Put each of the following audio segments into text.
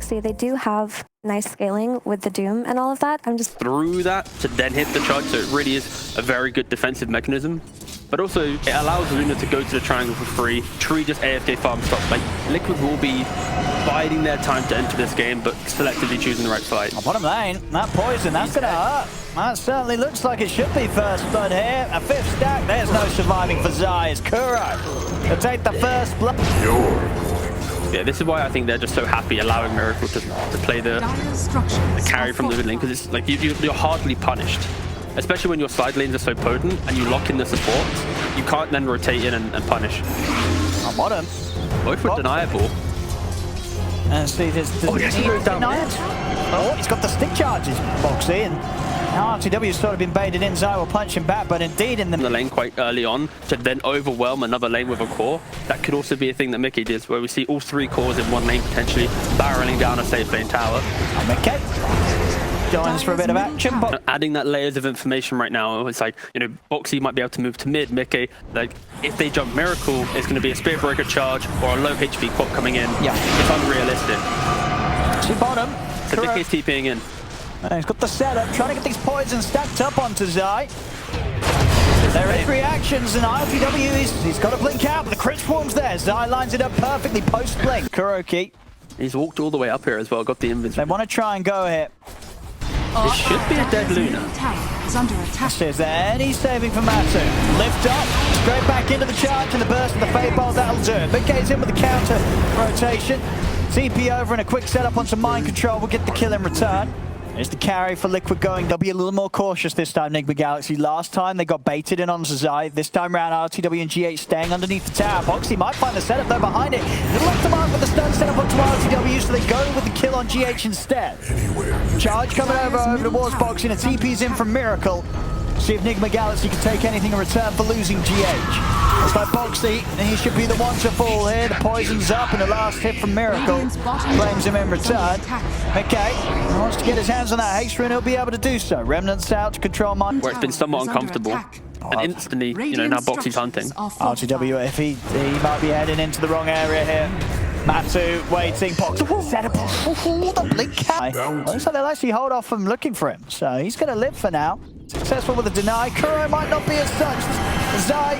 Moxxi, they do have nice scaling with the Doom and all of that. I'm just through that to then hit the charge, so it really is a very good defensive mechanism. But also, it allows Luna to go to the triangle for free. Tree just AFK farm stop. Like, Liquid will be biding their time to enter this game, but selectively choosing the right fight. Bottom lane, that poison, that's going to hurt. That certainly looks like it should be first blood here. A fifth stack, there's no surviving for Zai. It's Kuro to take the first blood. Yeah, this is why I think they're just so happy allowing Miracle to play the carry from the mid lane, because it's like you're hardly punished. Especially when your side lanes are so potent and you lock in the support, you can't then rotate in and punish. I'm on him. Both were deniable. And see, there's he's got the stick charges, Moxxi, and now RTW's sort of been baited in. Zai will punch him back, but indeed in the lane quite early on to then overwhelm another lane with a core. That could also be a thing that Mickey does, where we see all three cores in one lane potentially barreling down a safe lane tower. Mickey joins for a bit of action. Adding that layers of information right now, it's like, you know, Moxxi might be able to move to mid. Mickey, like, if they jump Miracle, it's going to be a Spear Breaker charge or a low HP quad coming in. Yeah, it's unrealistic. See bottom. So Mickey's TPing in. He's got the setup, trying to get these poisons stacked up onto Zai. There is reactions, and RTW, he's got to blink out, but the crit swarm's there. Zai lines it up perfectly post-blink. Kuroki. He's walked all the way up here as well, got the inventory. They want to try and go here. It should be a dead Luna. Is there any saving for Matsu? Lift up, straight back into the charge and the burst of the Fade Bolt, that'll do it. Midgate's in with the counter rotation. TP over and a quick setup onto Mind Control will get the kill in return. There's the carry for Liquid going. They'll be a little more cautious this time, Nigma Galaxy. Last time they got baited in on Zai. This time around, RTW and GH staying underneath the tower. Moxxi might find the setup though behind it. They'll look to mark with the stun setup onto RTW, so they go with the kill on GH instead. Charge coming over towards Moxxi, and a TP's in from Miracle. See if Nigma Galaxy can take anything in return for losing GH. It's like Moxxi, and he should be the one to fall here. The poison's up, and the last hit from Miracle claims him in return. Okay, he wants to get his hands on that haste rune, he'll be able to do so. Remnants out to control Mind. Where it's been somewhat uncomfortable. And instantly, you know, now Moxxi's hunting. RTW, if he might be heading into the wrong area here. Matsu waiting, set up the blink out. Looks like they'll actually hold off from looking for him, so he's going to live for now. Successful with a deny. Kuro might not be as such. Zai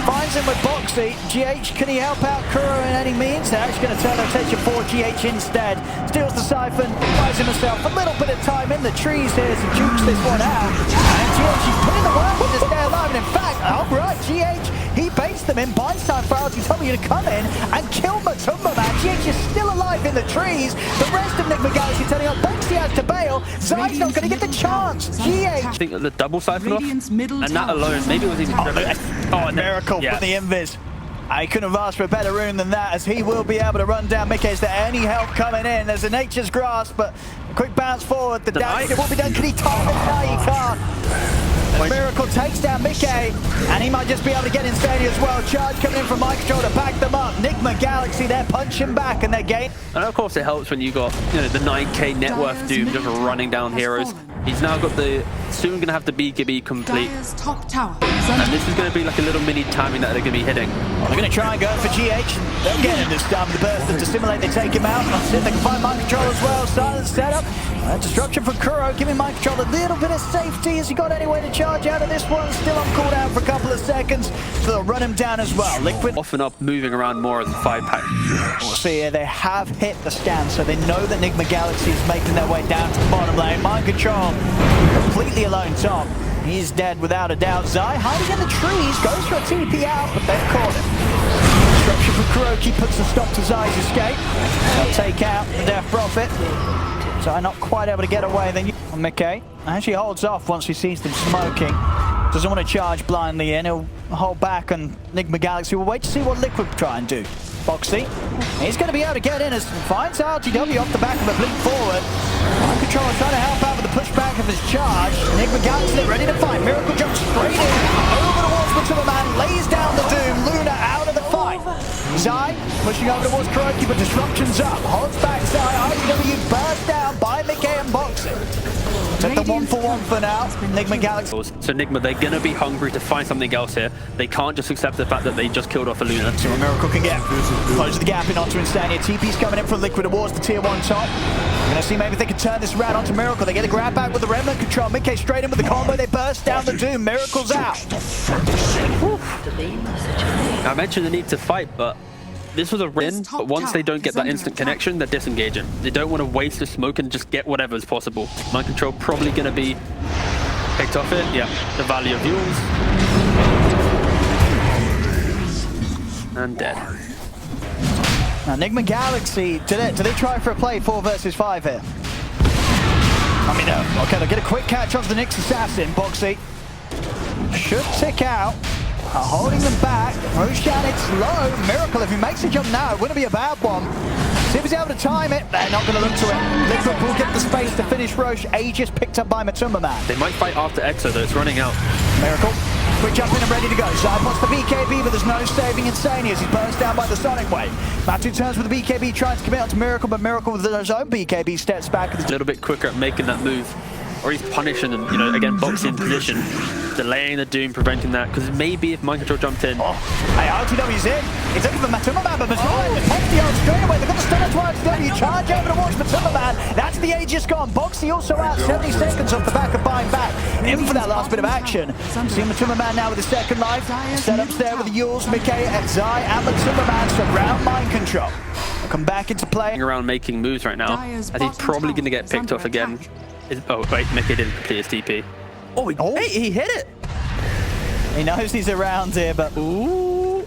finds him with Moxxi. GH, can he help out Kuro in any means? They're actually going to turn attention for GH instead. Steals the siphon, buys himself a little bit of time in the trees here to jukes this one out. And GH, he's putting the work in to stay alive. And in fact, alright, GH, he baits them in. Buys time for RTW to come in and kill Matumba, man. GH is still alive in the trees. The rest of Nigma Galaxy turning up. Moxxi has to bail. Zai's not going to get the chance. GH. I think the double siphon off, and that alone, maybe it was even... Oh, Miracle with the invis. I couldn't have asked for a better rune than that, as he will be able to run down Mickey. Is there any help coming in? There's a Nature's Grasp, but a quick bounce forward. The damage will be done. Can he time it? No, he can't. And Miracle takes down Mickey, and he might just be able to get Insane as well. Charge coming in from Mind Control to back them up. Nigma Galaxy, they're punching back, and they're gaining. And of course it helps when you got, you know, the 9k net worth Doom just running down heroes. He's now got the, soon going to have the BKB complete. And this is going to be like a little mini timing that they're going to be hitting. Well, they're going to try and go for GH, and they'll get him this time. The burst to stimulate, they take him out. See if they can find Mind Control as well. Silence setup. Disruption for Kuro, giving Mind Control a little bit of safety. Has he got any way to charge out of this one? Still on cooldown for a couple of seconds, so they'll run him down as well. Liquid often up, moving around more as a 5-pack. We'll see here, they have hit the stand, so they know that Nigma Galaxy is making their way down to the bottom lane. Mind Control completely alone top. He's dead without a doubt. Zai hiding in the trees, goes for a TP out, but they've caught him. Disruption for Kuroki puts a stop to Zai's escape. They'll take out the Death Prophet. Zai not quite able to get away. Then Mickey actually holds off once he sees them smoking. Doesn't want to charge blindly in. He'll hold back, and Nigma Galaxy will wait to see what Liquid try and do. Moxxi, he's going to be able to get in as finds RTW off the back of a blink forward. Mind Control trying to help out with the pushback of his charge. Nigma Galaxy ready to fight. Miracle jumps straight in. Over towards Matumba Man, lays down the Doom. Luna out of the fight. Zai pushing over towards Kuroki, but disruption's up. Holds back Zai. RTW burst down by Mickey and Moxxi. Take the 1-for-1 for now. Nigma Galaxy. So Nigma, they're going to be hungry to find something else here. They can't just accept the fact that they just killed off a Luna. So a Miracle can get close the gap in onto Insania. TP's coming in from Liquid towards the tier 1 top. We're going to see maybe if they can turn this around onto Miracle. They get a grab back with the Remnant control. Mid-K straight in with the combo. They burst down the Doom. Miracle's out. I mentioned the need to fight, but this was a win. But once they don't get that instant connection, they're disengaging. They don't want to waste the smoke and just get whatever is possible. Mind control probably going to be picked off it. Yeah, the value of yours. And dead. Now, Nigma Galaxy, do they try for a play 4 versus 5 here? I mean, no. Okay, they'll get a quick catch onto the Nyx Assassin. Moxxi should tick out. Holding them back. Roshan, it's low. Miracle, if he makes a jump now, it wouldn't be a bad one. See if he's able to time it. They're not going to look to it. Liquid will get the space to finish Roche. Aegis picked up by Matuma. They might fight after Exo, though. It's running out. Miracle. Quick jump in and ready to go. Side wants the BKB, but there's no saving Insania as he's burst down by the Sonic Wave. Matu turns with the BKB, trying to commit onto Miracle, but Miracle with his own BKB steps back. A little bit quicker at making that move. Or he's punishing them, you know, again, boxing in position. Delaying the Doom, preventing that. Because maybe if Mind Control jumped in. Hey, RTW's in. He's looking for Matuma, but Matuma pops the ult straight away. They've got the stunner to RTW. Charge over towards Matuma. That's the Aegis gone. Moxxi also out 70 seconds off the back of buying back. In for that last bit of action. See Matuma now with his second life. Setups there with the Yules, Mid-K, Zai, and Matuma surround Mind Control. They'll come back into play. Around making moves right now. As he's probably going to get picked off again. Oh, wait, Mid-K didn't complete his TP. Oh, hey, he hit it! He knows he's around here, but... Ooh!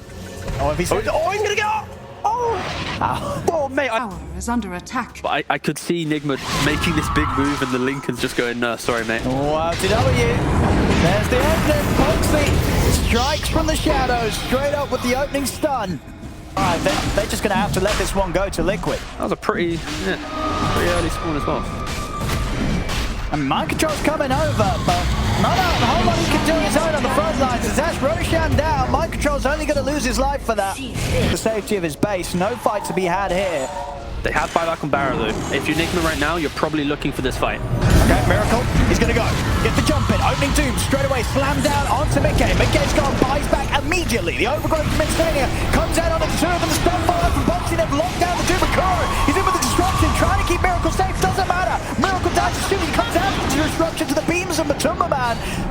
Oh, if he's... he's gonna go! Oh! Oh, mate! Tower is under attack. But I could see Nigma making this big move and the Lincoln's just going, no, sorry, mate. Wow, TW! There's the opening. Moxxi strikes from the shadows, straight up with the opening stun. Alright, they're just gonna have to let this one go to Liquid. That was a pretty early spawn as well. And Mind Control's coming over, but not a whole lot he can do on his own on the front lines. As that's Roshan down, Mind Control's only going to lose his life for that. The safety of his base, no fight to be had here. They have buyback on Barrow though. If you're Nigma right now, you're probably looking for this fight. Okay, Miracle, he's going to go. Get the jump in, opening Doom, straight away, slam down onto Mid-K. Mid-K's gone, buys back immediately. The overgrowth from Insania comes out onto the two of them. The stun follow from Moxxi, they've locked down the Doom Recoro. He's in with the disruption, trying to keep Miracle safe, doesn't matter. Miracle dies as soon as he comes out with the disruption to the beams of Matuma.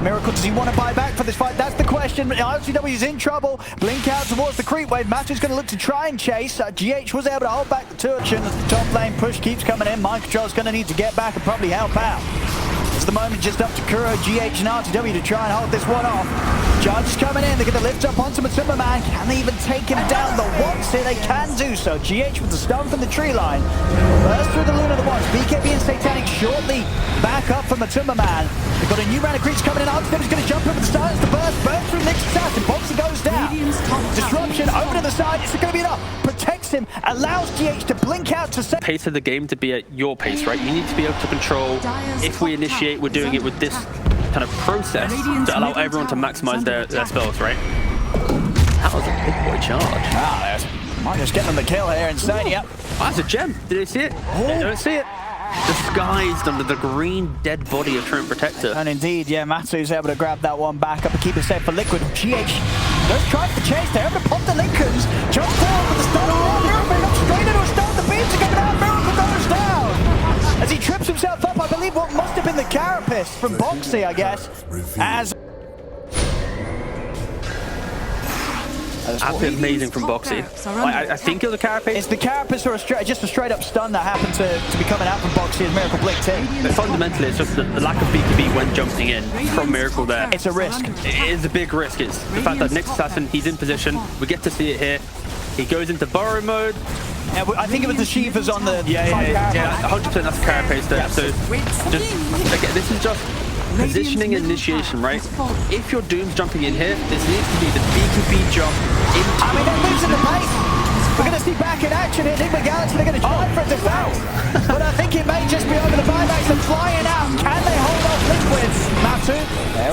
Miracle, does he want to buy back for this fight? That's the question. RCW is in trouble. Blink out towards the creep wave. Matu's going to look to try and chase. GH was able to hold back the Turch, and the top lane push keeps coming in. Mind Control's going to need to get back and probably help out. It's the moment just up to Kuro, GH, and RTW to try and hold this one off. Charge is coming in. They're going to lift up onto Matuma. Can they even take him down? The once here, they can do so. GH with the stun from the tree line. Burst through the Luna the once. BKB and Satanic shortly back up for Matuma. They've got a new round of creeps coming in. RTW's going to jump in with the stun. It's the burst. Burn through Nyx Assassin. Moxxi goes down. Disruption over to the side. It's going to be enough. Protects him. Allows GH to blink out to save. Pace of the game to be at your pace, right? You need to be able to control. If we initiate, we're doing it with this kind of process to allow everyone to maximize their spells, right? That was a big boy charge. Might just get them the kill here, Insania. Oh, that's a gem. Did they see it? They don't see it. Disguised under the green dead body of Trent Protector. And indeed, yeah, Matu's able to grab that one back up and keep it safe for Liquid. GH does try for chase. They're able to pop the Lincolns. Jump forward with the stun. Miracle straight into a stun. The beams are coming out. Miracle goes down. As he trips himself up, I believe what must have been the carapace from Moxxi, I guess. As Absolutely amazing from Moxxi. I think it was a carapace. It's the carapace or just a straight up stun that happened to be coming out from Moxxi as Miracle blinked in. But fundamentally, it's just the lack of BKB when jumping in from Miracle there. It's a risk. It is a big risk. It's the fact that Nyx Assassin, he's in position. We get to see it here. He goes into burrow mode. Yeah, I think it was the Sheevers on the... Yeah, 100% that's a carapace there. So just, again, this is just positioning and initiation, right? If your Doom's jumping in here, this needs to be the BKB jump into... I mean, they're losing the pace. We're going to see back in action here. Nigma Galaxy, they're going to try for it to foul. But I think it may just be over the buybacks and flying out. Can they hold off Liquid? Liquid. Matu,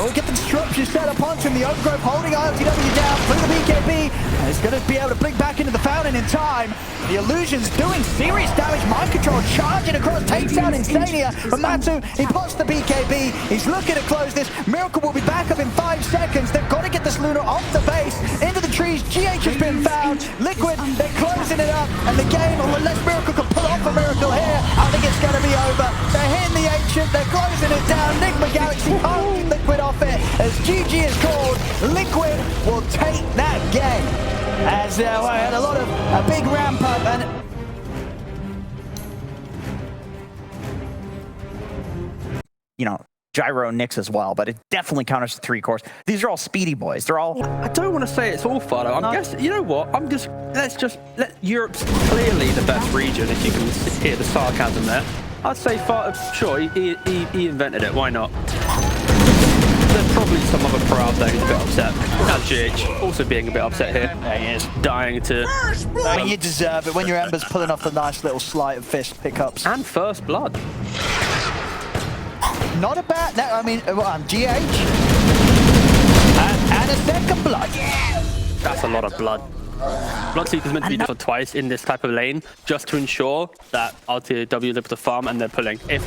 we'll get the disruption set up onto him. The Overgrowth holding ILTW down through the BKB. And he's going to be able to blink back into the fountain in time. The illusion's doing serious damage. Mind control charging across, takes out Insania. But Matu, he puts the BKB. He's looking to close this. Miracle will be back up in 5 seconds. They've got to get this Luna off the base, into the trees. GH has been found. Liquid, they're closing it up. And the game, unless Miracle can pull off a miracle here, I think it's going to be over. They're hitting the Ancient, they're closing it down. Nigma Galaxy can't keep Liquid off it. As GG is called, Liquid will take that game. As I had a big ramp up and... You know, Gyro and Nyx as well, but it definitely counters the 3 cores. These are all speedy boys. They're all... I don't want to say it's all fun. I'm guessing, you know what? Europe's clearly the best region, if you can hear the sarcasm there. I'd say, sure, he invented it. Why not? There's probably some other pro out there who's a bit upset. That's GH, also being a bit upset here. There he is. Dying to... I mean, you deserve it when your Ember's pulling off the nice little sleight of fist pickups. And first blood. Not a bad... No, I mean, GH. And a second blood. That's a lot of blood. Bloodseeker's meant to be done twice in this type of lane, just to ensure that RTW is able to farm and they're pulling. If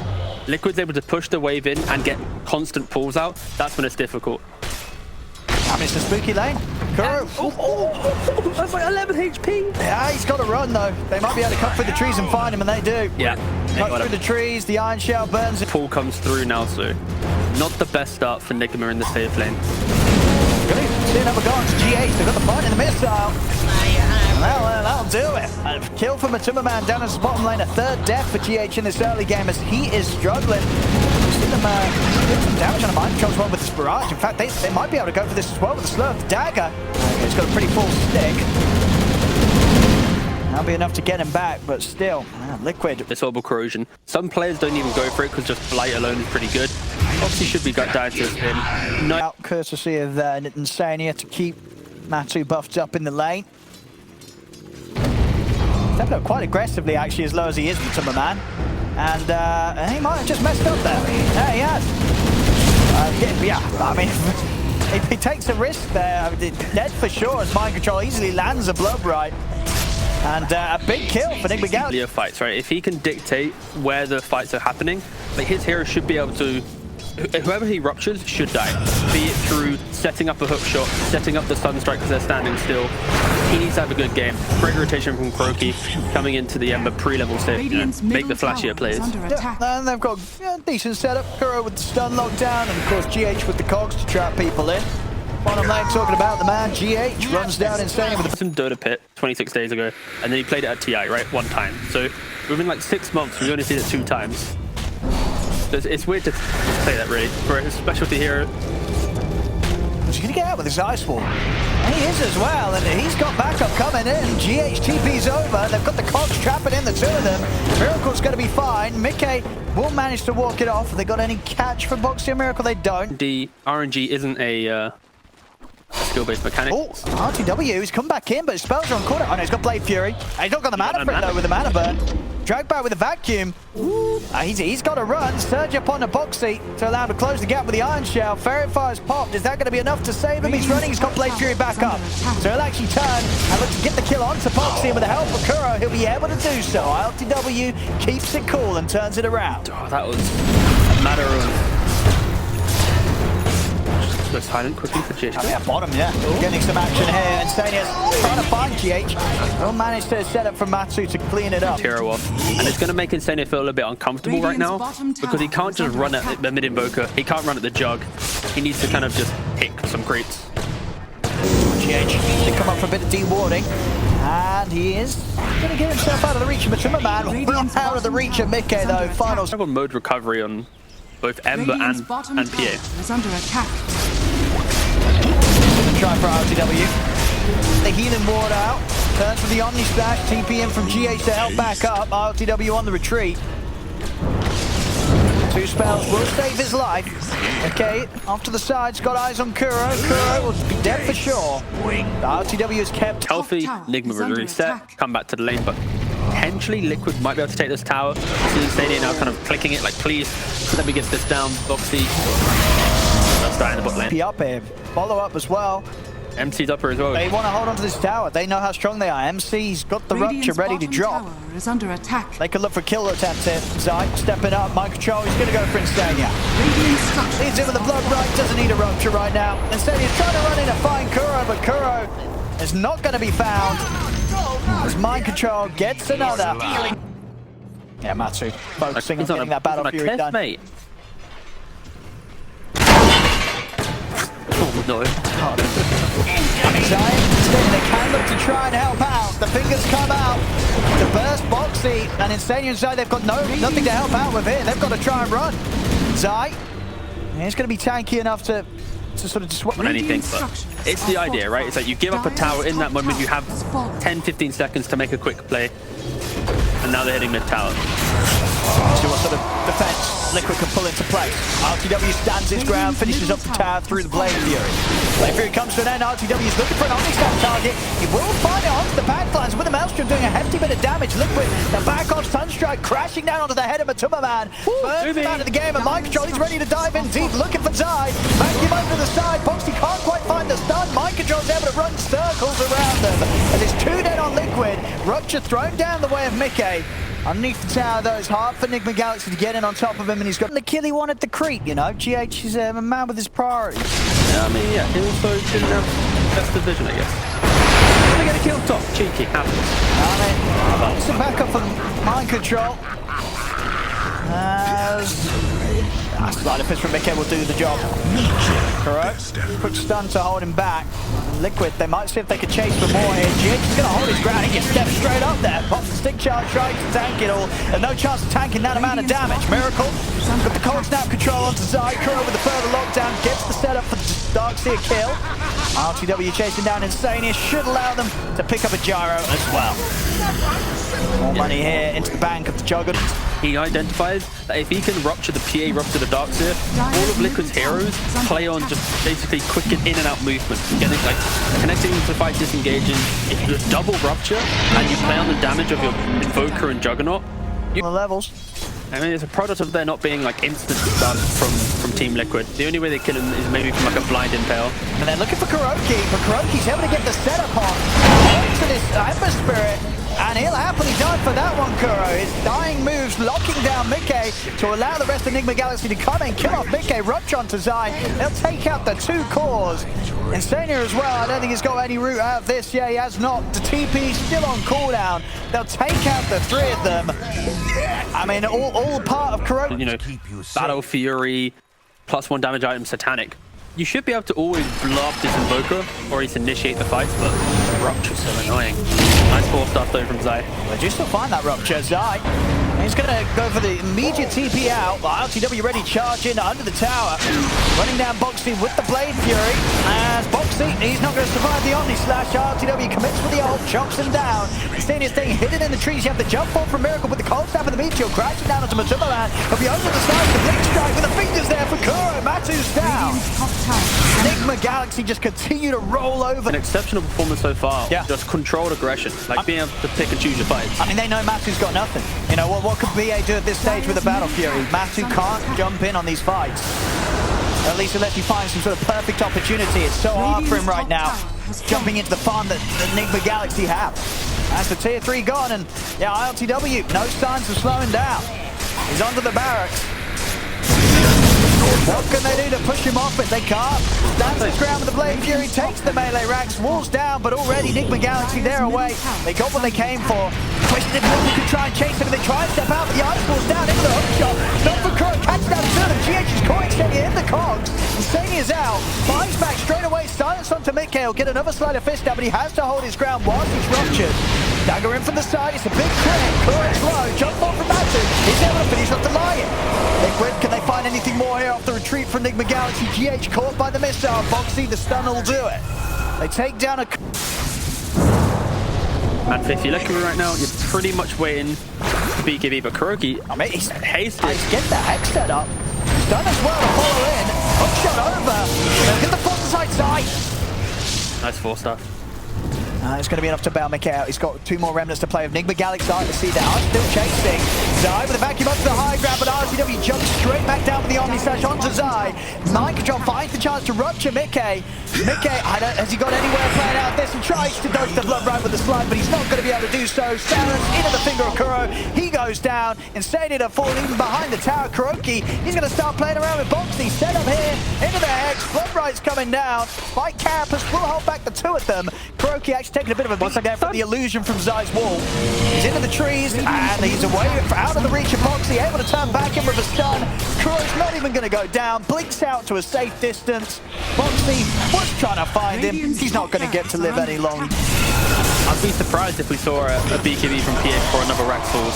Liquid's able to push the wave in and get constant pulls out, that's when it's difficult. I mean, it's a spooky lane. Kuro. That's like 11 HP. Yeah, he's got to run though. They might be able to cut through the trees and find him, and they do. Yeah. Cut through the trees, the Iron Shell burns it. Pull comes through now, so not the best start for Nigma in the safe lane. See another go on to GH. They've got the point in the missile. That'll do it. A kill for Matuma down in his bottom lane. A 3rd death for GH in this early game as he is struggling. We've seen them get some damage on the mind control as well with this barrage. In fact, they might be able to go for this as well with the Skrff dagger. He's got a pretty full stick. That'll be enough to get him back, but still, Liquid. This orbital corrosion. Some players don't even go for it because just Blight alone is pretty good. Obviously should be got down to him. No. Out courtesy of Insania to keep Matu buffed up in the lane. Stepped up quite aggressively actually, as low as he is with Timberman. And he might have just messed up there. Yeah, he has. Yeah, I mean, if he takes a risk there, dead for sure as mind control easily lands a blow right. And a big kill for Nigma Galaxy. Leo fights, right? If he can dictate where the fights are happening, like his hero should be able to, whoever he ruptures should die. Be it through setting up a hook shot, setting up the stun strike because they're standing still. He needs to have a good game. Great rotation from Croaky, coming into the Ember pre-level save, make the flashier plays. Yeah, and they've got a decent setup. Kuro with the stun lockdown, and of course GH with the cogs to trap people in. Bottom lane talking about the man, GH runs down insane with some Dota pit 26 days ago, and then he played it at TI, right? 1 time. So within like 6 months, we've only seen it 2 times. So it's weird to play that really for his specialty hero. He's going to get out with his ice wall. And he is as well, and he's got backup coming in. GH TP's over. They've got the cogs trapping in the 2 of them. Miracle's going to be fine. Mickey will manage to walk it off. Have they got any catch for Moxxi or Miracle? They don't. The RNG isn't a skill-based mechanic. Oh, RTW, he's come back in, but his spells are on corner. Oh no, he's got Blade Fury. He's not got the mana for it though with the mana burn. Drag back with the vacuum. He's got to run. Surge up on the Moxxi to allow him to close the gap with the Iron Shell. Ferret Fire's popped. Is that going to be enough to save him? He's running. He's got Blade Fury back up. So he'll actually turn and look to get the kill onto Moxxi. And with the help of Kuro, he'll be able to do so. ILTW keeps it cool and turns it around. Oh, that was a matter of... Go silent quickly for GH. Yeah, bottom, yeah. Getting some action here. Insania's trying to find GH. He'll manage to set up for Matsu to clean it up. Hero off. And it's going to make Insania feel a little bit uncomfortable right now because he can't just run at the mid-invoker. He can't run at the jug. He needs to kind of just pick some creeps. GH to come up for a bit of dewarding. And he is going to get himself out of the reach of Matuma Man. Not out of the reach of Mickey though. Finals. On mode recovery on both Ember and PA. Is under attack. Try for RTW. The healing ward out. Turns for the Omni Stack. TP in from GH to help back up. RTW on the retreat. 2 spells will save his life. Okay, off to the sides. Got eyes on Kuro. Kuro will be dead for sure. The RTW is kept healthy. Nigma will reset. Come back to the lane, but potentially Liquid might be able to take this tower. See syndereN now kind of clicking it like, please, let me get this down. Moxxi. That's dying in the bot lane. Be up here. Follow up as well. MC's up here as well. They want to hold on to this tower. They know how strong they are. MC's got the rupture ready to drop. Is under attack. They could look for kill attempts here. Zai stepping up. Mind control. He's going to go for Insania. Leads in with the blood right. Doesn't need a rupture right now. Instead, he's trying to run in and find Kuro, but Kuro is not going to be found. As mind control gets another. Yeah, Matsu focusing on getting that battle fury done. Mate. Oh no. They can look to try and help out. The fingers come out to burst Moxxi, and Insania and Zai, they've got nothing to help out with here. They've got to try and run. Zai, he's going to be tanky enough to sort of disrupt anything, but it's the idea, right? It's like you give up a tower in that moment, you have 10-15 seconds to make a quick play, and now they're hitting mid tower. See what sort of defense Liquid can pull into place. RTW stands his ground, finishes up the tower through the Blade Fury. Blade Fury comes to an end. RTW is looking for an Omni-Stab target. He will find it onto the backlines with the Maelstrom doing a hefty bit of damage. Liquid, the back off Sunstrike crashing down onto the head of Matuma Man. Burns out of the game, and Mind Control, he's ready to dive in deep, looking for Zai. Vacuum over to the side. Moxxi can't quite find the stun. Mind Control's able to run circles around them. And it's 2 dead on Liquid. Rupture thrown down the way of Mickey. Underneath the tower, though, it's hard for Nigma Galaxy to get in on top of him, and he's got the kill he wanted to creep, you know? GH is a man with his priorities. Yeah, I mean, yeah, he also didn't have best of vision, I guess. They're going to kill top. Cheeky, happens. I mean, some backup from Mind Control. Slider fist from Mickey will do the job. Correct. Quick stun to hold him back. Liquid, they might see if they can chase for more here. GH is going to hold his ground. He gets stepped straight up there. Pops the stick charge, tries to tank it all. There's no chance of tanking that amount of damage. Miracle got the cold snap control onto Zai. Kuro with the further lockdown gets the setup for the Darkseer kill. RTW chasing down Insania should allow them to pick up a gyro as well. More money here into the bank of the Juggernaut. He identifies that if he can rupture the PA, rupture the Darkseer, all of Liquid's heroes play on just basically quick and in and out movement. Getting like connecting into the fight, disengaging. If you double rupture and you play on the damage of your Invoker and Juggernaut, On the levels. I mean, it's a product of there not being like instant stun from Team Liquid. The only way they kill him is maybe from like a blind impale. And they're looking for Kuroki, but Kuroki's able to get the setup on. To this Ember Spirit, and he'll happily die for that one, Kuro. His dying moves locking down Mickey to allow the rest of Nigma Galaxy to come in, kill off Mickey, rupture onto Zai. They'll take out the 2 cores. Insania as well, I don't think he's got any route out of this. Yeah, he has not. The TP's still on cooldown. They'll take out the 3 of them. I mean, all part of Kuro. You know, Battle Fury, +1 damage item, Satanic. You should be able to always blow up this Invoker or at least initiate the fight, but Rupture's so annoying. Nice 4-star though from Zai. Well, do you still find that Rupture? Zai, he's going to go for the immediate TP out. RTW ready, charge in under the tower. Running down Moxxi with the Blade Fury. And Moxxi, he's not going to survive the Omni Slash. RTW commits with the ult, chomps him down. Insania staying hidden in the trees. You have the jump fall from Miracle with the cold snap and the meteor crashing down onto Matuma Man. He'll be over the side with the Blink Strike with the fingers there for Kuro. Matsu's down. Nigma Galaxy just continue to roll over. An exceptional performance so far. Yeah. Just controlled aggression, like being able to pick and choose your fights. I mean, they know Matsu's got nothing. You know, what could BA do at this stage with a Battle Fury? Matsu can't jump in on these fights. At least unless he finds some sort of perfect opportunity. It's so hard for him right now, jumping into the farm that Nigma Galaxy have. That's the tier 3 gone, and yeah, ILTW, no signs of slowing down. He's onto the barracks. What can they do to push him off it? They can't. Stands his ground with the Blade Fury, takes the melee racks, walls down, but already Nigma Galaxy they're away. They got what they came for. Question if Liquid could try and chase them, and they try and step out, but the ice falls down into the hook shot. Not for Kuro, catches down two of them. GH is caught Insania in the cogs. Insania's out, finds back straight away, silence onto Mickey. He'll get another slider fist down, but he has to hold his ground whilst he's ruptured. Dagger in from the side, it's a big crit. Kuro's low, jump ball from Matsu. He's able to finish off the Lion. Liquid, can they find anything more here off the retreat from Nigma Galaxy? GH caught by the missile. Moxxi, the stun will do it. They take down a... Man, if you're looking at me right now, you're pretty much waiting to beat Gibby, but Kuroki, I mean, he's hasted. Get the hex set up. He's done as well to follow in. Hook shot over. They'll get the force side side. Nice 4-star. It's going to be enough to bail Mickey out. He's got 2 more remnants to play with. Nigma Galaxy starting to see that. Still chasing. Zai with a vacuum up to the high ground, but RTW jumps straight back down with the Omni Slash onto Zai. Mind Control finds the chance to rupture Mickey. Has he got anywhere playing out this? He tries to dodge the blood right with the slide, but he's not going to be able to do so. Silence into the finger of Kuro. He goes down. Insane to fall even behind the tower. Kuroki, he's going to start playing around with Moxxi. Set up here into the Hex. Blood right's coming down. Spike Carapace will hold back the 2 of them. Kuroki actually taking a bit of a beating there from the illusion from Zai's wall. He's into the trees and he's away out of the reach of Moxxi, able to turn back in with a stun. Kuro's not even going to go down. Blinks out to a safe distance. Moxxi was trying to find him. He's not going to get to live any long. I'd be surprised if we saw a BKB from PH for another Rax Falls.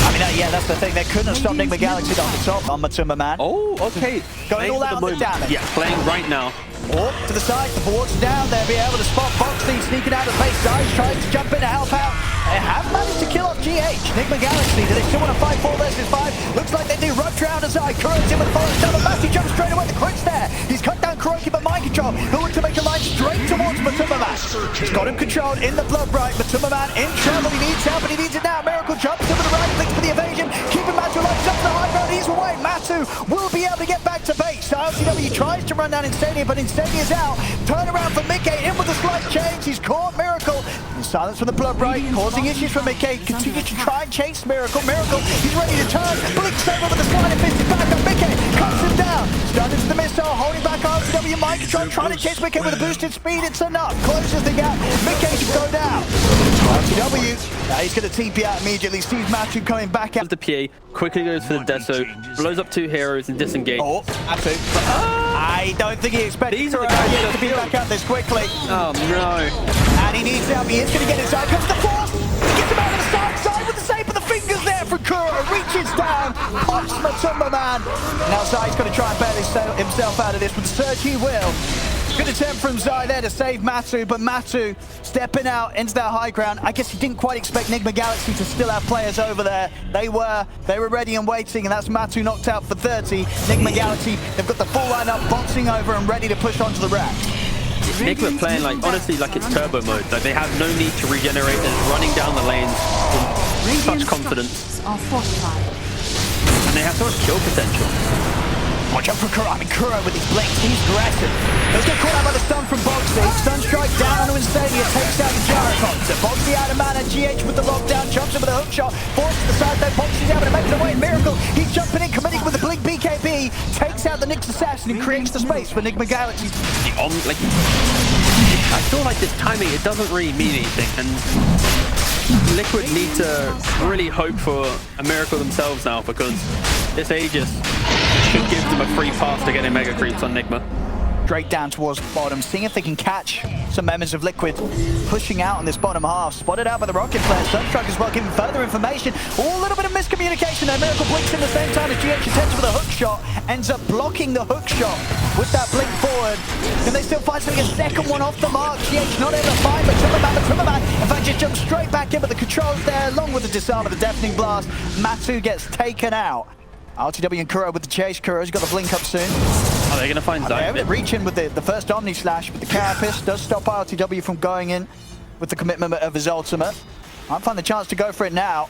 I mean, yeah, that's the thing. They couldn't stop Nigma Galaxy on the top on Matumba Man. Oh, okay. Going all out on the damage. Yeah, playing right now. Or to the side, the board's down there, be able to spot Moxxi sneaking out of the base. Zai trying to jump in to help out. They have managed to kill off GH. Nigma Galaxy, do they still want to fight 4 versus 5? Looks like they do. Rupture out of Zai. Kuro's in with the forest down. Massey jumps straight away. The crits there. He's cut down Kuroki, but Mind Control. Who wants to make a line straight towards Matumba Man. He's got him controlled in the blood bright. Matumba Man in trouble. He needs help, and he needs it now. Miracle jumps over the right, clicks for the evasion. Keeping Matu alive. Jumps to the high ground. He's away. Matu will be able to get back to base. RCW tries to run down Insania, but Insania's out. Turn around for Mickey, in with the slight change. He's caught Miracle. Silence from the blood bright, causing issues for Mickey. Continues to try and chase Miracle. Miracle, he's ready to turn. Blinks over with the slide and misses back up. Mickey cuts him down. Started to the missile, holding back RCW. Mind Control trying to chase Mickey with a boosted speed. It's enough. Closes the gap. Mickey should go down. RCW, now he's going to TP out immediately. Sees Matu coming back out. The PA quickly goes for the Deso, blows up 2 heroes and disengage. Oh, Matu. I don't think he expected These are the guys to be back out this quickly. Oh no. And he needs help. He is going to get inside. Comes the force. He gets him out of the side with the save, but the fingers there from Kuro. Reaches down. Pops Matumba Man. Now Zai's going to try and bail himself out of this. With the surge, he will. Good attempt from Zai there to save Matu, but Matu stepping out into that high ground. I guess he didn't quite expect Nigma Galaxy to still have players over there. They were ready and waiting, and that's Matu knocked out for 30. Nigma Galaxy, they've got the full lineup boxing over and ready to push onto the rack. Nigma playing honestly like it's turbo mode. Like they have no need to regenerate. They're running down the lanes with such confidence. And they have so much kill potential. Watch out for Kuro. I mean, Kuro with his blinks, he's aggressive. Let's get caught out by the stun from Moxxi. Stun strike down onto Insania, takes out the Gyrocopter. Moxxi out of mana, GH with the lockdown, jumps in with a hook shot, forces to the side though, Moxxi's able to make it away. Miracle, he's jumping in, committing with the blink BKB, takes out the Nyx Assassin and creates the space for Nigma Galaxy. I feel like this timing, it doesn't really mean anything, and Liquid need to really hope for a miracle themselves now, because this Aegis should give them a free pass to getting mega creeps on Nigma. Straight down towards the bottom, seeing if they can catch some members of Liquid pushing out in this bottom half. Spotted out by the Rocket Flare. Sunstruck as well, giving further information. Oh, a little bit of miscommunication there. Miracle blinks in the same time as GH attempts with a hook shot. Ends up blocking the hook shot with that blink forward. Can they still find something? A second one off the mark. GH not able to find Matumba Man. In fact, just jumps straight back in with the controls there, along with the disarm of the deafening blast. Matu gets taken out. RTW and Kuro with the chase. Kuro's got the blink up soon. Are they going to find Zai? They reach in with the first Omni Slash, but the Carapace does stop RTW from going in with the commitment of his ultimate. Might find the chance to go for it now.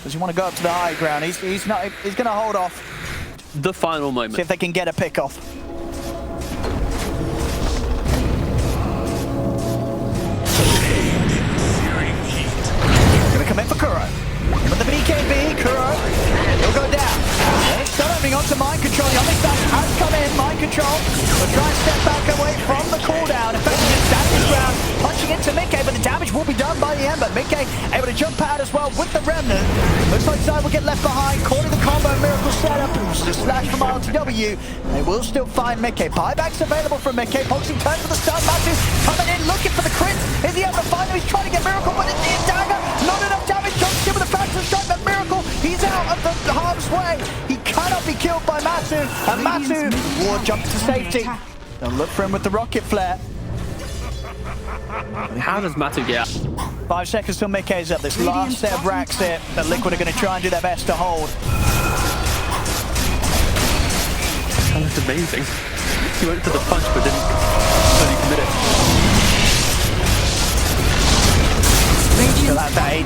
Does he want to go up to the high ground? He's going to hold off. The final moment. See if they can get a pick off. Going to come in for Kuro. With the BKB, Kuro, he'll go down. Start opening onto Mind Control. The Omni Slash has come in. Mind Control will try and step back away from the cooldown. In fact, he gets down his ground, punching into Mickey, but the damage will be done by the end. But Mickey able to jump out as well with the Remnant. Looks like Zai will get left behind. Caught in the combo, Miracle setup. The slash from RTW. They will still find Mickey. Buybacks available from Mickey. Moxxi turns for the stun. Matu coming in, looking for the crit. Is he able to find him? He's trying to get Miracle, but it's the dagger. Not enough damage. Jumps in with a Phantom Strike, but Miracle, he's out of the harm's way. He cannot be killed by Matu, and Matu will jump to safety. They'll look for him with the Rocket Flare. How does Matu get? 5 seconds till Mickey's up. This last set of racks here that Liquid are going to try and do their best to hold. That was amazing. He went to the punch but didn't fully commit it.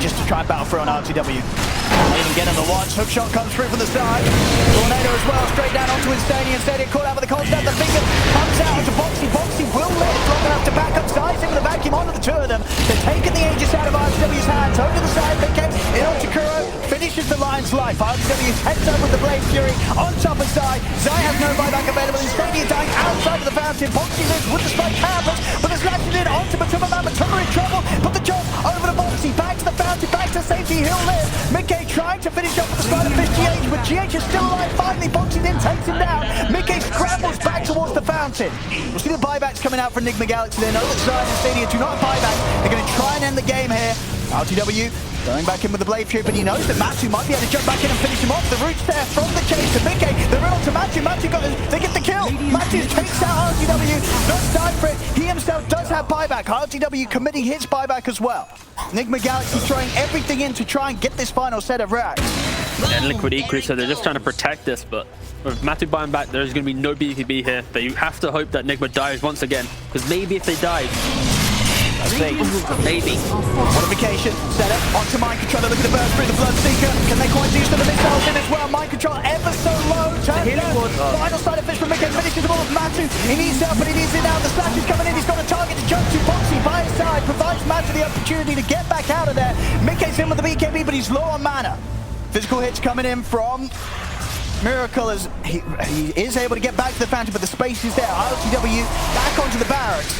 just to try and battle through on RTW. Not even getting the watch. Hook shot comes through from the side. Tornado as well, straight down onto Instania. Instania caught out with the cold snap. The finger comes out onto Moxxi. Moxxi will live long enough to back up Sizing with a vacuum onto the two of them. They're taking the Aegis out of RTW's hands. Over to the side, BK in onto Kuro. Finishes the Lion's life. RTW heads up with the Blade Fury on top of Zai. Zai has no buyback available. Instania dying outside of the fountain. Moxxi lives with the spike campus, but there's lashing in onto Matuma. Matuma in trouble. Put the job over to Moxxi. Back to the fountain. Back to safety. He'll live. Mickey trying to finish up with the Spider Fish GH, but GH is still alive. Finally, Moxxi then takes him down. Mickey scrambles back towards the fountain. We'll see the buybacks coming out from Nigma Galaxy. They know that Zai and Stadia do not buy back. They're going to try and end the game here. RTW going back in with the Blade Fury, but he knows that Matsu might be able to jump back in and finish him off. The routes there from the chase to Mickey. They're on to Matsu. Matsu they get the kill. Matsu takes out RTW. Does die for it. He himself does have buyback. RTW committing his buyback as well. Nigma Galaxy throwing everything in to try and get this final set of racks. And Liquid equally, so they're just trying to protect this, but with Matsu buying back, there's going to be no BKB here. But you have to hope that Nigma dies once again, because maybe if they die, let's see. Maybe. Modification, set up onto Mind Control. Look at the burst through the Bloodseeker. Can they quite use the missiles in as well? Mind Control ever so low. Turn down. Final side of Fish from Mickey. Finishes the ball with Matsu. He needs help, but he needs it now. The slash is coming in. He's got a target to jump to. Moxxi by his side provides Matsu the opportunity to get back out of there. Mickey's in with the BKB, but he's low on mana. Physical hits coming in from Miracle as he is able to get back to the fountain, but the space is there. RTW back onto the barracks.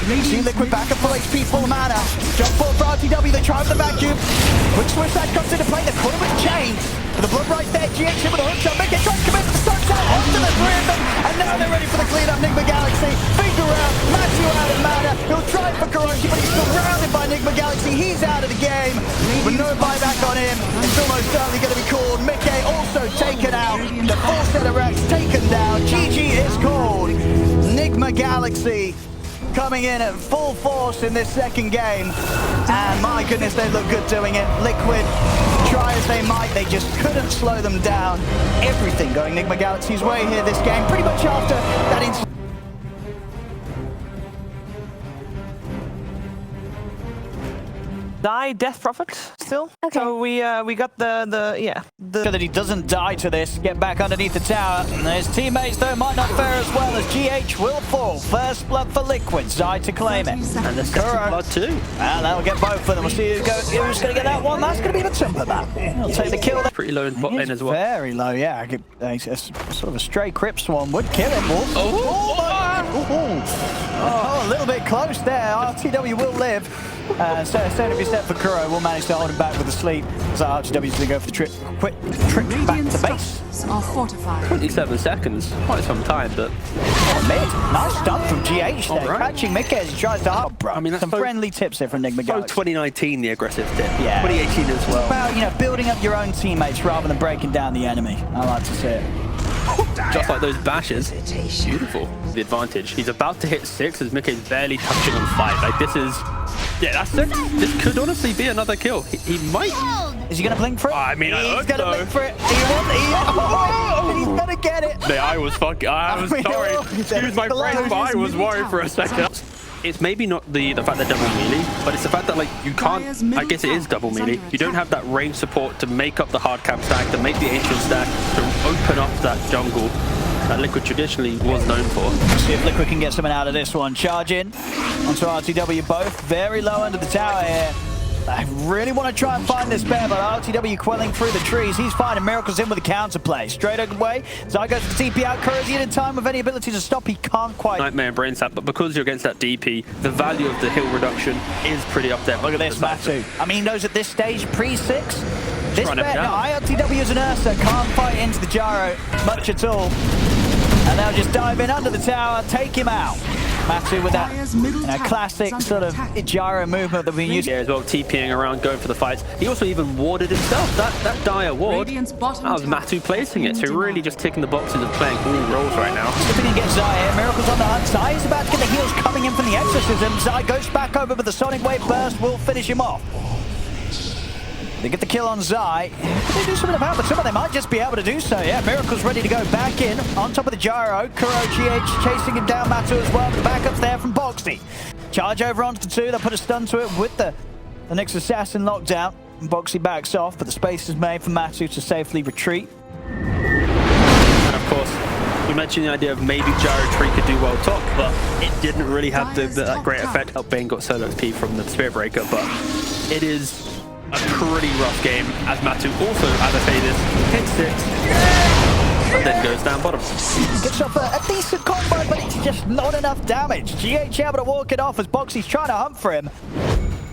See Liquid back at full HP, full mana. Jump forward for RTW, they try with the vacuum. Quick switch that comes into play, they're caught with chain. But the blood right there, GH in with a hook shot. Mickey tries to commit the stun shot onto the three of them. And now they're ready for the cleanup. Nigma Galaxy, finger out, Matsu out of mana. He'll try for Kuroki, but he's surrounded by Nigma Galaxy. He's out of the game. With no buyback on him, it's almost certainly going to be called. Mickey also taken out. The full set of racks taken down. GG is called. Nigma Galaxy coming in at full force in this second game, and my goodness, they look good doing it. Liquid, try as they might, they just couldn't slow them down. Everything going Nigma Galaxy's way here this game, pretty much after that incident. Die Death Prophet still. Okay. So we got the So that he doesn't die to this, get back underneath the tower. And his teammates though might not fare as well as GH will fall. First blood for Liquid, Zai to claim it. and the second blood too. And that'll get both of them. We'll see who's going to get that one. That's going to be the Tumperman. He'll take the kill. Pretty low in bot lane as well. Very low, yeah. A sort of a stray Crypt Swarm would kill him. Oh, a little bit close there. RTW will live. So to be set for Kuro, will manage to hold him back with the sleep. So RTW's going to go for the quick trip back to base. Are fortified. 27 seconds, quite some time, but Mid. Nice stuff from GH there, right. catching Mickey as he tries to hop, bro. I mean, that's some so- friendly tips here from Nigma so Galaxy. 2019 the aggressive tip. Yeah. 2018 as well. About, building up your own teammates rather than breaking down the enemy. I like to see it. Just like those bashes. Beautiful. The advantage. He's about to hit 6 as Mickey's barely touching on 5. Like this is, yeah, that's 6. This could honestly be another kill. He might. Is he going to blink for it? I mean, I he's hope going to so. blink for it. He's going to get it. No, I was sorry. Excuse my brain, but I was worried for a second. It's maybe not the fact they're double melee, but it's the fact that like you can't, I guess it is double melee. You don't have that range support to make up the hard cap stack, to make the ancient stack, to open up that jungle that Liquid traditionally was known for. See if Liquid can get something out of this one. Charge in onto RTW, both very low under the tower here. I really want to try and find this bear, but RTW quelling through the trees. He's finding Miracles in with a counterplay. Straight away, Zai goes for the TP out. Kuroki in time with any ability to stop. He can't quite. Nightmare and Brain Sap, but because you're against that DP, the value of the heal reduction is pretty up there. Look at this, Matsu. I mean, he knows at this stage, pre-6, this Trying to bear, down. RTW as an Ursa can't fight into the gyro much at all. And they'll just dive in under the tower, take him out. Matsu with that classic sort of gyro movement that we use here as well, TPing around, going for the fights. He also even warded himself. That dire ward, that was Matsu placing it. So really just ticking the boxes of playing all roles right now. If he can get Zai here, Miracle's on the hunt. Zai is about to get the heals coming in from the Exorcism. Zai goes back over, but the Sonic Wave Burst will finish him off. They get the kill on Zai. Can they do something about it? They might just be able to do so. Yeah, Miracle's ready to go back in on top of the gyro. Kuro GH chasing him down, Matsu as well. The backup's there from Moxxi. Charge over onto the 2. They'll put a stun to it with the The next assassin locked out. Moxxi backs off, but the space is made for Matsu to safely retreat. And of course, we mentioned the idea of maybe Gyro Tree could do well top, but it didn't really have that great effect. Bane got solo XP from the Spirit Breaker, but it is a pretty rough game as Matsu also, as I say this, hits 6, and then goes down bottom. Gets off a decent combo, but it's just not enough damage. GH able to walk it off as Moxxi's trying to hunt for him.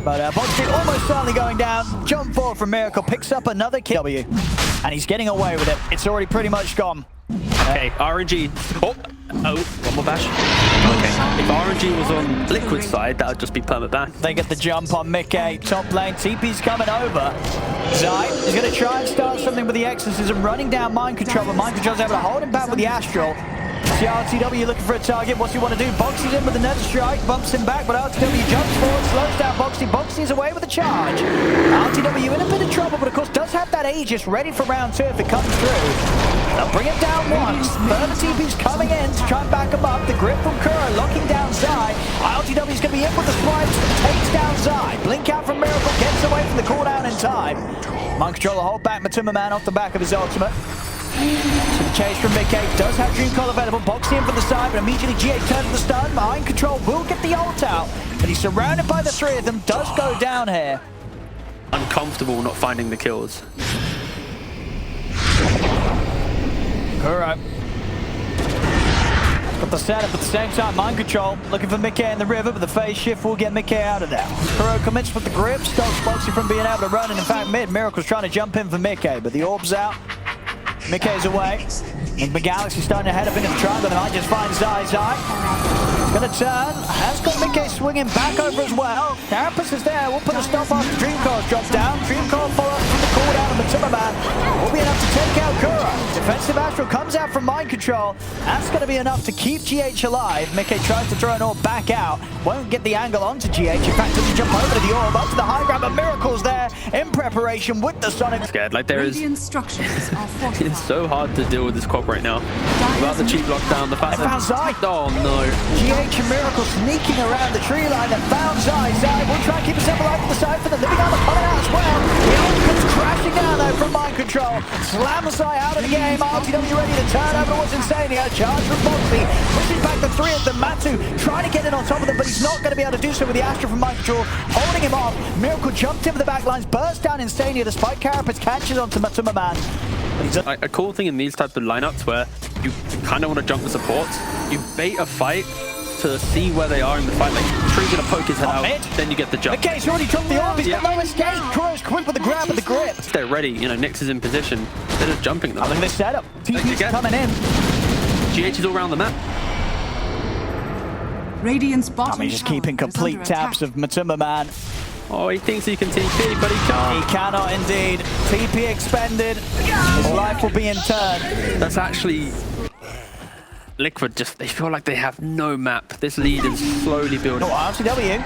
But Moxxi almost certainly going down. Jump forward from Miracle, picks up another kill. And he's getting away with it. It's already pretty much gone. Okay, RNG. Oh, one more bash. Okay, if RNG was on Liquid's side, that would just be perma ban. They get the jump on Mickey. Top lane, TP's coming over. Zai is going to try and start something with the Exorcism, running down Mind Control, but Mind Control's able to hold him back with the Astral. See RTW looking for a target. What's he want to do? Moxxi's in with another strike, bumps him back, but RTW jumps forward, slows down Moxxi. Moxxi's away with a charge. RTW in a bit of trouble, but of course does have that Aegis ready for round 2 if it comes through. They'll bring it down once. Further TP's coming in to try and back him up. The grip from Kuro locking down Zai. RTW's going to be in with the swipes, takes down Zai. Blink out from Miracle, gets away from the cooldown in time. Mind Control will hold back Matuma Man off the back of his ultimate. So the chase from Mickey does have Dream Call available. Moxxi in from the side, but immediately GA turns the stun. Mind Control will get the ult out, but he's surrounded by the 3 of them. Does go down here. Uncomfortable not finding the kills. Kuro got the setup at the same time. Mind Control looking for Mickey in the river, but the phase shift will get Mickey out of there. Kuro commits with the grip, stops Moxxi from being able to run, and in fact mid, Miracle's trying to jump in for Mickey, but the orb's out. Mickey's away. Nigma Galaxy starting to head up into the triangle. They might just find Zai. He's going to turn. Has got Mickey swinging back over as well. Carapace is there. We'll put a stop after Dream Call's drop down. Dream Call follow up from the cooldown of Matuma Man. Will be enough to take out Kuro. Defensive Astral comes out from Mind Control. That's going to be enough to keep GH alive. Mickey tries to throw an orb back out. Won't get the angle onto GH. In fact, doesn't jump over to the orb. Up to the high ground, but Miracle's there in preparation with the Sonic. Scared. Like there is. It's so hard to deal with this quad right now. Without the cheap lockdown, the fact that... Zai. Oh no. GH and Miracle sneaking around the tree line and found Zai. Zai will try and keep himself alive to the side for the living armor coming out as well. The ult comes crashing down though from Mind Control. Slams Zai out of the game. RTW ready to turn over towards Insania. Charge from Moxxi. Pushes back the 3 of them. Matsu trying to get in on top of them, but he's not going to be able to do so with the Astral from Mind Control. Holding him off. Miracle jumped into the back lines, burst down Insania despite Carapace catches onto Matuma Man. A cool thing in these type of lineups where you kind of want to jump the supports, you bait a fight to see where they are in the fight. Like, Tree's going to poke his head out, then you get the jump. Okay, he's already dropped the orb. He's got no escape. Kuro's quick with the grab and the grip. They're ready. You know, Nyx is in position. They're just jumping them. I think this setup. TP's coming in. GH is all around the map. Radiant's bottom. He's just keeping complete tabs of Matuma Man. Oh, he thinks he can TP, but he can't. He cannot indeed. TP expended. His life will be in turn. That's actually... Liquid just, they feel like they have no map. This lead is slowly building. Oh, RTW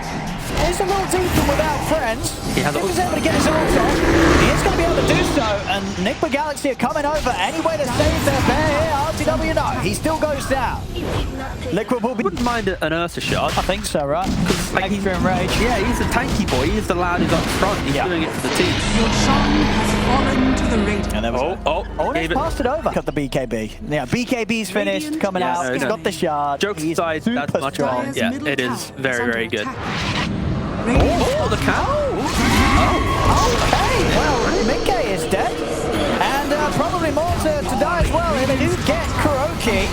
is a little deeper without friends. He has was able to get his ult off. He is going to be able to do so, and Nigma Galaxy are coming over. Any way to save their bear here, RTW no. He still goes down. Liquid will be... Wouldn't mind an Ursa shot. I think so, right? Because like, extra enrage. Yeah, he's a tanky boy. He's the lad who's up front. He's doing it for the team. Your son has fallen to the Radiant. And there was he's passed it over. Cut the BKB. Yeah, BKB's finished, coming out. He's got the shard. Jokes aside, that's much strong. Yeah, it is very, very good. Oh, the cow! Okay, well, Mickey is dead. And probably more to die as well. And they do get Kuroki.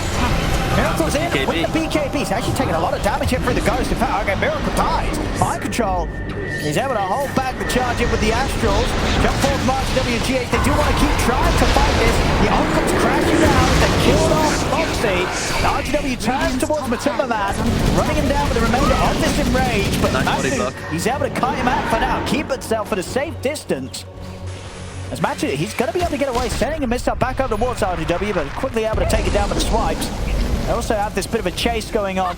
Miracle's in with the BKB. He's actually taking a lot of damage here through the ghost. In fact, okay, Miracle dies. Mind Control. He's able to hold back the charge in with the Astrals. Jump forward March WGH. They do want to keep trying to fight this. The ult comes crashing down. They killed off Moxxi. RGW turns towards Matuma Man, running him down with the remainder of this enrage. But Matsu, he's able to cut him out for now. Keep itself at a safe distance. As Matsu, he's going to be able to get away, sending a missile back over towards RGW, but quickly able to take it down with the swipes. They also have this bit of a chase going on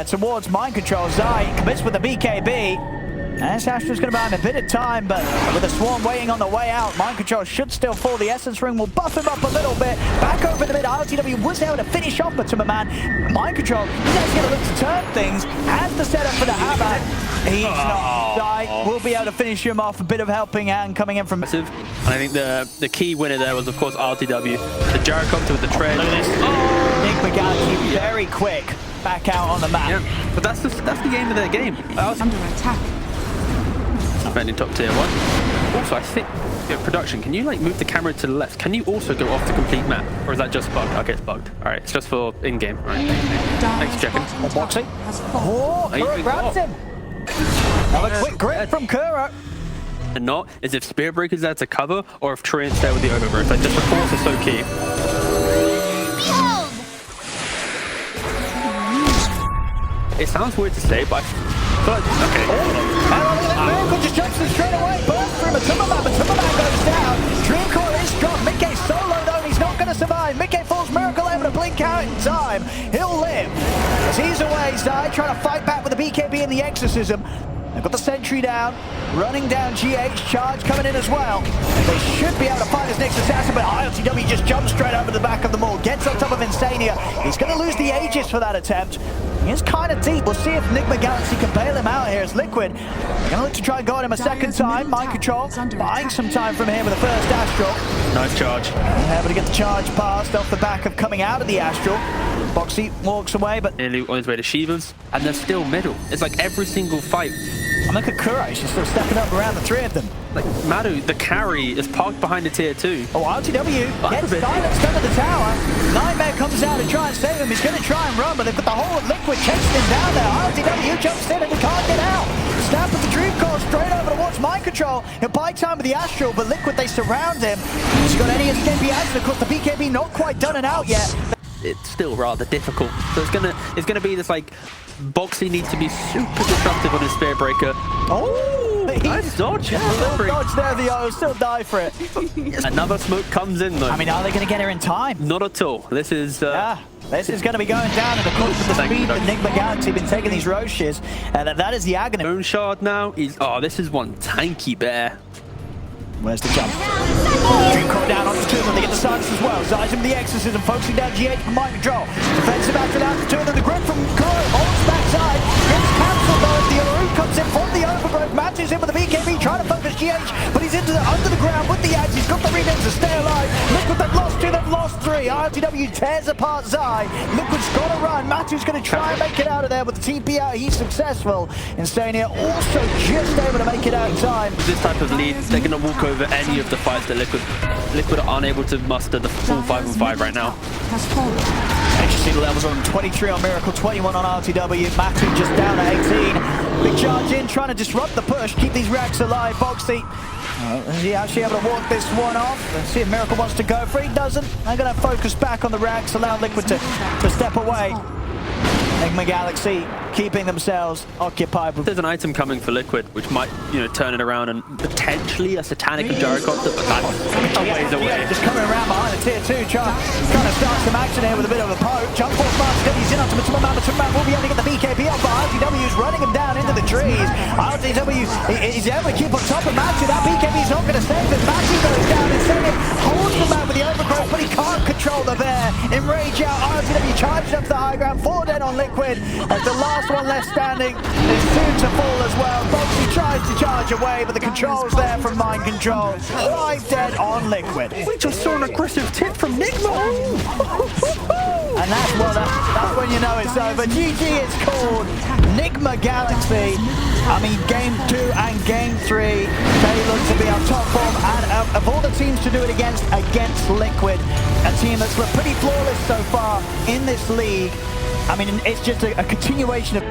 towards Mind Control. Zai commits with the BKB. And Astra's going to buy him a bit of time, but with the swarm waiting on the way out, Mind Control should still fall. The Essence Ring will buff him up a little bit. Back over the mid, RTW was able to finish off Matuma Man. Mind Control, he's actually going to look to turn things. Has the setup for the hammer. He's not. Zai will be able to finish him off. A bit of helping hand coming in from... And I think the key winner there was, of course, RTW. The gyrocopter with the tread. Look at this. Nigma Galaxy very quick back out on the map. Yeah, but that's the game of their game. Under attack. Defending top tier 1. Also, I think production. Can you like move the camera to the left? Can you also go off the complete map, or is that just bugged? Okay, it's bugged. All right, it's just for in-game. All right. Thanks, Jenkins. Moxxi. Oh, Kuro grabs him. Another quick grip from Kuro. And not is if Spirit Breaker's there to cover, or if Treant's there with the overgrowth. Like, just the force is so key. It sounds weird to say, but okay. Miracle just jumps in straight away. Burst through Matumama. Matumama goes down. Dreamcore is gone. Mickey solo though. He's not going to survive. Mickey falls. Miracle able to blink out in time. He'll live. As he's away, Zai trying to fight back with the BKB and the Exorcism. They've got the sentry down, running down GH, charge coming in as well. They should be able to find his next assassin, but ILTW just jumps straight over the back of the mall, gets on top of Insania. He's going to lose the Aegis for that attempt. He is kind of deep. We'll see if Nigma Galaxy can bail him out here as Liquid. They're going to look to try and go on him a second time. Mind control, buying some time from him with the first Astral. Nice charge. Able to get the charge passed off the back of coming out of the Astral. Moxxi walks away, but nearly on his way to Sheevers, and they're still middle. It's like every single fight. And look at Kuro, she's still stepping up around the three of them. Like, Madu, the carry, is parked behind the tier 2. Oh, RTW gets silenced under the tower. Nightmare comes out to try and save him. He's going to try and run, but they've got the whole of Liquid chasing him down there. RTW jumps in and he can't get out. Snap with the Dream Core straight over towards Mind Control. He'll buy time with the Astral, but Liquid, they surround him. He's got any escape he has, and of course the BKB not quite done and out yet. It's still rather difficult. So it's gonna be this like Moxxi needs to be super disruptive on his Spirit Breaker. Oh, nice dodge. Yeah, little dodge there, the O still die for it. Another smoke comes in though. I mean, are they going to get her in time? Not at all. This is this is going to be going down, and of course with the speed that Nigma Galaxy been taking these Roches, and that is the agony. Bone Shard now is this is one tanky bear. Where's the jump? Dream Core down onto two of them. They get the silence as well. Zai's him the Exorcism, focusing down GH from Mind Control. Defensive after that, the two of them. The grip from Kuro holds backside. Gets cancelled though as the Aru comes in from the overgrowth. Matches in with the BKB, trying to focus GH, but he's under the ground with the Axe. He's got the remix to stay alive. Liquid, they've lost two, they've lost three. RTW tears apart Zai. Liquid's got to run. Matu's going to try and make it out of there with the TP out. He's successful. Insania also just able to make it out in time. This type of lead, they're going to walk over any of the fights that Liquid are unable to muster the full 5-on-5 right now. HC levels on 23 on Miracle, 21 on RTW. Matu just down at 18. Big charge in, trying to disrupt the push, keep these racks alive. Moxxi, is he actually able to walk this one off? Let's see if Miracle wants to go for it. He doesn't. They're going to focus back on the racks, allow Liquid to step away. Nigma Galaxy keeping themselves occupied. There's an item coming for Liquid, which might, turn it around and potentially a Satanic and Gyrocopter, but that's a ways away. Just coming around behind the tier 2, trying to start some action here with a bit of a poke. Jump force Martin, he's in onto Matumama. Matumama will be able to get the BKB up, but RTW's running him down into the trees. RTW is able to keep on top of Matu. That BKB's not going to save him. Matu goes down and holds the man with the overgrowth, but he can't control the bear. Enrage out, RTW charges up to the high ground, 4 dead on Liquid, as the last one left standing is soon to fall as well. Moxxi tries to charge away, but the control's there from Mind Control. 5 dead on Liquid. We just saw an aggressive tip from Nigma. And that's when you know it's over. GG is called. Nigma Galaxy. I mean, game 2 and game 3, they look to be on top form. And of all the teams to do it against Liquid, a team that's looked pretty flawless so far in this league. I mean, it's just a continuation of